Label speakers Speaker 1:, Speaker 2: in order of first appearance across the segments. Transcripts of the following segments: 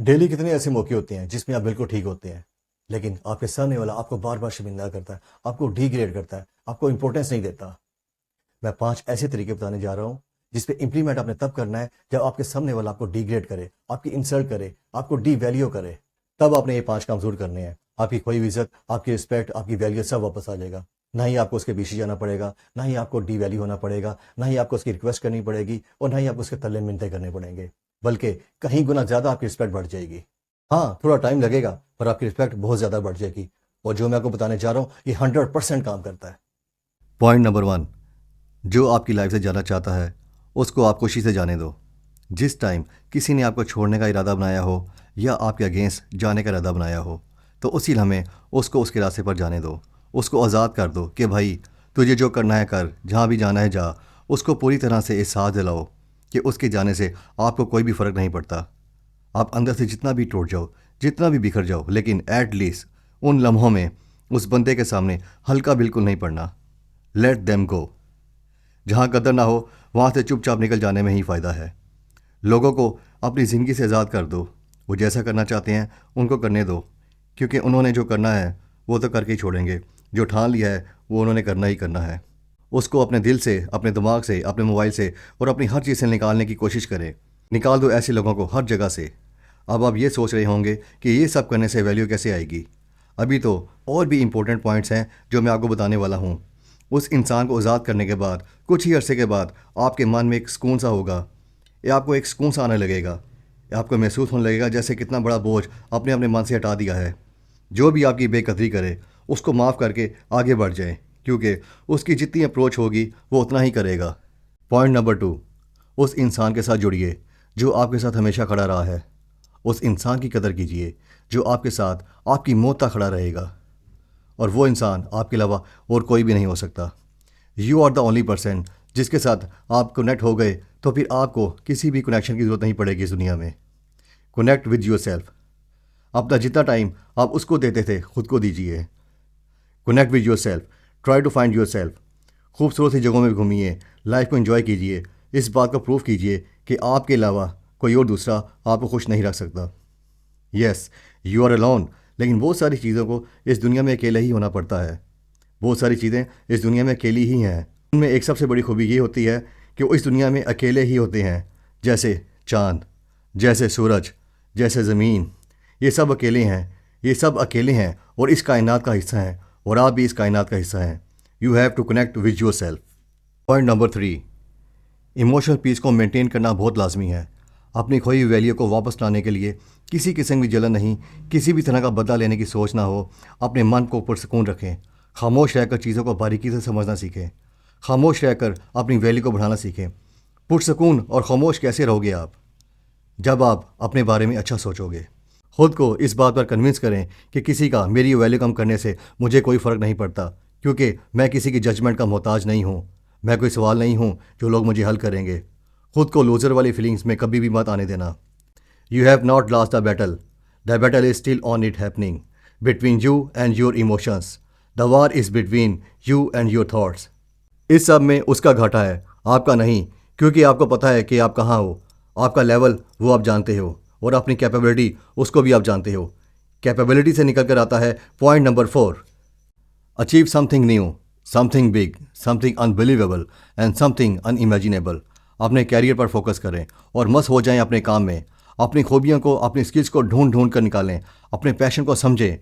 Speaker 1: Daily कितने ऐसे मौके होते हैं जिसमें आप बिल्कुल ठीक होते हैं, लेकिन आपके सामने वाला आपको बार बार शर्मिंदा करता है, आपको डिग्रेड करता है, आपको इंपॉर्टेंस नहीं देता। मैं 5 ऐसे तरीके बताने जा रहा हूं जिस पे इंप्लीमेंट आपने तब करना है जब आपके सामने वाला आपको डिग्रेड करे, आपकी इंसल्ट करे, आपको डी वैल्यू करे। तब आपने ये 5 काम जरूर करने हैं। आपकी कोई भी इज्जत, आपकी रिस्पेक्ट, आपकी वैल्यू सब वापस आ जाएगा। ना ही आपको उसके पीछे जाना पड़ेगा, ना ही आपको डी वैल्यू होना पड़ेगा, ना ही आपको उसकी रिक्वेस्ट करनी पड़ेगी, और ना ही आपको उसके तल्ले मिनते करने पड़ेंगे। बल्कि कहीं गुना ज़्यादा आपकी रिस्पेक्ट बढ़ जाएगी। हाँ, थोड़ा टाइम लगेगा, पर आपकी रिस्पेक्ट बहुत ज़्यादा बढ़ जाएगी। और जो मैं आपको बताने जा रहा हूँ ये 100% काम करता है।
Speaker 2: Point number 1। जो आपकी लाइफ से जाना चाहता है उसको आप खुशी से जाने दो। जिस टाइम किसी ने आपको छोड़ने का इरादा बनाया हो या आपके अगेंस्ट जाने का इरादा बनाया हो, तो उसी लम्हे उसको उसके रास्ते पर जाने दो। उसको आज़ाद कर दो कि भाई तुझे जो करना है कर, जहाँ भी जाना है जा। उसको पूरी तरह से एहसास दिलाओ कि उसके जाने से आपको कोई भी फ़र्क नहीं पड़ता। आप अंदर से जितना भी टूट जाओ, जितना भी बिखर जाओ, लेकिन एट लीस्ट उन लम्हों में उस बंदे के सामने हल्का बिल्कुल नहीं पड़ना। लेट देम गो। जहाँ कदर ना हो वहाँ से चुपचाप निकल जाने में ही फ़ायदा है। लोगों को अपनी ज़िंदगी से आज़ाद कर दो। वो जैसा करना चाहते हैं उनको करने दो, क्योंकि उन्होंने जो करना है वो तो करके ही छोड़ेंगे। जो ठान लिया है वो उन्होंने करना ही करना है। उसको अपने दिल से, अपने दिमाग से, अपने मोबाइल से और अपनी हर चीज़ से निकालने की कोशिश करें। निकाल दो ऐसे लोगों को हर जगह से। अब आप ये सोच रहे होंगे कि ये सब करने से वैल्यू कैसे आएगी। अभी तो और भी इम्पोर्टेंट पॉइंट्स हैं जो मैं आपको बताने वाला हूँ। उस इंसान को आज़ाद करने के बाद कुछ ही अरसे के बाद आपके मन में एक सुकून सा होगा। या आपको एक सुकून सा आने लगेगा। या आपको महसूस होने लगेगा जैसे कितना बड़ा बोझ अपने अपने मन से हटा दिया है। जो भी आपकी बेकदरी करे उसको माफ़ करके आगे बढ़ जाए, क्योंकि उसकी जितनी अप्रोच होगी वो उतना ही करेगा। Point number 2। उस इंसान के साथ जुड़िए जो आपके साथ हमेशा खड़ा रहा है। उस इंसान की कदर कीजिए जो आपके साथ आपकी मौत तक खड़ा रहेगा। और वो इंसान आपके अलावा और कोई भी नहीं हो सकता। You are the only person जिसके साथ आप कनेक्ट हो गए तो फिर आपको किसी भी कनेक्शन की ज़रूरत नहीं पड़ेगी इस दुनिया में। Connect with your self. अपना जितना टाइम आप उसको देते थे खुद को दीजिए। Connect with your self. Try to find your self. खूबसूरत सी जगहों में घूमिए, लाइफ को एंजॉय कीजिए। इस बात को प्रूव कीजिए कि आपके अलावा कोई और दूसरा आपको खुश नहीं रख सकता। यस, यू आर अलोन, लेकिन बहुत सारी चीज़ों को इस दुनिया में अकेले ही होना पड़ता है। बहुत सारी चीज़ें इस दुनिया में अकेली ही हैं। उनमें एक सबसे बड़ी खूबी ये होती है कि वो इस दुनिया में अकेले ही होते हैं। जैसे चाँद, जैसे सूरज, जैसे ज़मीन। ये सब अकेले हैं। ये सब अकेले हैं और इस कायनात का हिस्सा हैं, और आप भी इस कायनात का हिस्सा हैं। You have to connect with your self. Point number 3। Emotional peace को मेंटेन करना बहुत लाजमी है। अपनी खोई हुई वैल्यू को वापस लाने के लिए किसी किस्म की जलन नहीं, किसी भी तरह का बदला लेने की सोच ना हो। अपने मन को पुरसकून रखें। खामोश रहकर चीज़ों को बारीकी से समझना सीखें। खामोश रहकर अपनी वैल्यू को बढ़ाना सीखें। पुरसकून और खामोश कैसे रहोगे आप? जब आप अपने बारे में अच्छा सोचोगे। खुद को इस बात पर कन्विंस करें कि किसी का मेरी वैल्यू कम करने से मुझे कोई फ़र्क नहीं पड़ता, क्योंकि मैं किसी की जजमेंट का मोहताज नहीं हूँ। मैं कोई सवाल नहीं हूँ जो लोग मुझे हल करेंगे। खुद को लूज़र वाली फीलिंग्स में कभी भी मत आने देना। You have not lost the battle is still on it happening between you and your emotions. The war is between you and your thoughts. इस सब में उसका घाटा है, आपका नहीं, क्योंकि आपको पता है कि आप कहाँ हो। आपका लेवल वो आप जानते हो, और अपनी कैपेबिलिटी उसको भी आप जानते हो। कैपेबिलिटी से निकल कर आता है point number 4। Achieve something new, something big, something unbelievable and something unimaginable. अपने कैरियर पर फोकस करें और मस्त हो जाएं अपने काम में। अपनी खूबियों को, अपनी स्किल्स को ढूंढ ढूंढ कर निकालें। अपने पैशन को समझें।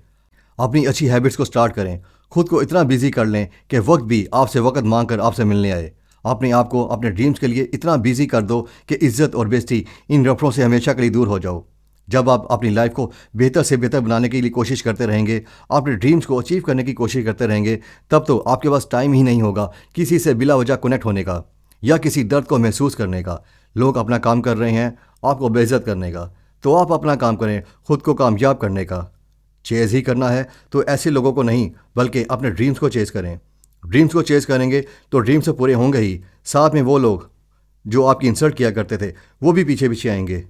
Speaker 2: अपनी अच्छी हैबिट्स को स्टार्ट करें। खुद को इतना बिजी कर लें कि वक्त भी आपसे वक्त मांग कर आपसे मिलने आए। अपने आप को अपने ड्रीम्स के लिए इतना बिजी कर दो कि इज्जत और बेइज्जती इन रफड़ों से हमेशा के लिए दूर हो जाओ। जब आप अपनी लाइफ को बेहतर से बेहतर बनाने के लिए कोशिश करते रहेंगे, अपने ड्रीम्स को अचीव करने की कोशिश करते रहेंगे, तब तो आपके पास टाइम ही नहीं होगा किसी से बिला वजह कनेक्ट होने का या किसी दर्द को महसूस करने का। लोग अपना काम कर रहे हैं आपको बेइज्जत करने का, तो आप अपना काम करें खुद को कामयाब करने का। चेज़ ही करना है तो ऐसे लोगों को नहीं, बल्कि अपने ड्रीम्स को चेज़ करें। ड्रीम्स को चेज़ करेंगे तो ड्रीम्स तो पूरे होंगे ही, साथ में वो लोग जो आपकी इंसल्ट किया करते थे वो भी पीछे पीछे आएंगे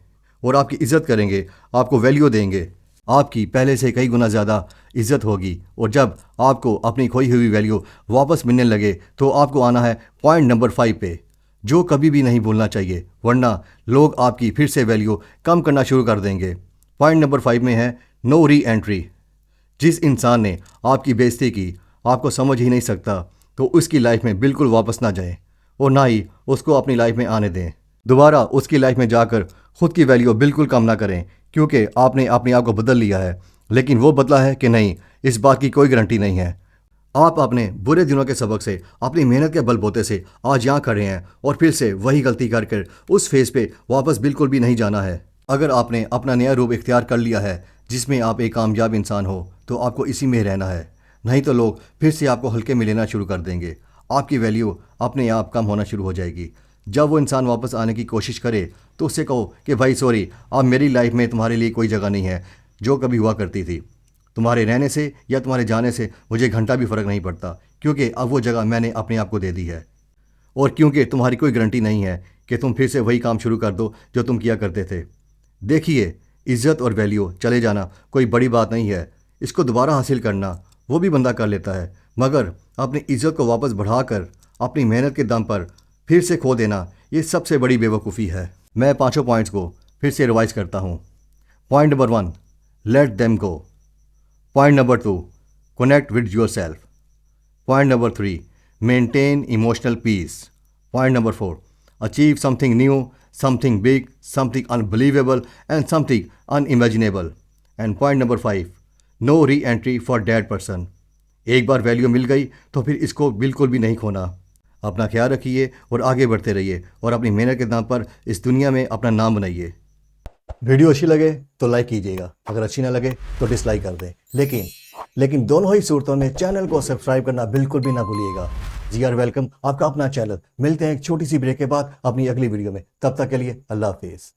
Speaker 2: और आपकी इज़्ज़त करेंगे, आपको वैल्यू देंगे। आपकी पहले से कई गुना ज़्यादा इज़्ज़त होगी। और जब आपको अपनी खोई हुई वैल्यू वापस मिलने लगे तो आपको आना है पॉइंट नंबर 5 पे, जो कभी भी नहीं भूलना चाहिए, वरना लोग आपकी फिर से वैल्यू कम करना शुरू कर देंगे। पॉइंट नंबर 5 में है नो री एंट्री। जिस इंसान ने आपकी बेइज्जती की, आपको समझ ही नहीं सकता, तो उसकी लाइफ में बिल्कुल वापस ना जाएं और ना ही उसको अपनी लाइफ में आने दें। दोबारा उसकी लाइफ में जाकर खुद की वैल्यू बिल्कुल कम ना करें, क्योंकि आपने अपने आप को बदल लिया है, लेकिन वो बदला है कि नहीं, इस बात की कोई गारंटी नहीं है। आप अपने बुरे दिनों के सबक से, अपनी मेहनत के बलबूते से आज यहाँ खड़े हैं और फिर से वही गलती करके उस फेज पे वापस बिल्कुल भी नहीं जाना है। अगर आपने अपना नया रूप इख्तियार कर लिया है जिसमें आप एक कामयाब इंसान हो, तो आपको इसी में रहना है, नहीं तो लोग फिर से आपको हल्के में लेना शुरू कर देंगे। आपकी वैल्यू अपने आप कम होना शुरू हो जाएगी। जब वो इंसान वापस आने की कोशिश करे तो उससे कहो कि भाई सॉरी, अब मेरी लाइफ में तुम्हारे लिए कोई जगह नहीं है जो कभी हुआ करती थी। तुम्हारे रहने से या तुम्हारे जाने से मुझे घंटा भी फ़र्क नहीं पड़ता, क्योंकि अब वो जगह मैंने अपने आप को दे दी है। और क्योंकि तुम्हारी कोई गारंटी नहीं है कि तुम फिर से वही काम शुरू कर दो जो तुम किया करते थे। देखिए, इज़्ज़त और वैल्यू चले जाना कोई बड़ी बात नहीं है। इसको दोबारा हासिल करना वो भी बंदा कर लेता है, मगर अपनी इज़्ज़त को वापस बढ़ाकर अपनी मेहनत के दम पर फिर से खो देना, ये सबसे बड़ी बेवकूफ़ी है। मैं 5 पॉइंट्स को फिर से रिवाइज करता हूँ। Point number 1, let them go. Point number 2, connect with your self. Point number 3, maintain emotional peace. Point number 4, achieve something new, something big, something unbelievable and something unimaginable. And point number 5, no re-entry for dead person. एक बार value मिल गई तो फिर इसको बिल्कुल भी नहीं खोना। अपना ख्याल रखिए और आगे बढ़ते रहिए और अपनी मेहनत के दाम पर इस दुनिया में अपना नाम बनाइए।
Speaker 1: वीडियो अच्छी लगे तो लाइक कीजिएगा, अगर अच्छी ना लगे तो डिसलाइक कर दें। लेकिन दोनों ही सूरतों में चैनल को सब्सक्राइब करना बिल्कुल भी ना भूलिएगा। जी आर वेलकम, आपका अपना चैनल। मिलते हैं एक छोटी सी ब्रेक के बाद अपनी अगली वीडियो में। तब तक के लिए अल्लाह हाफिज़।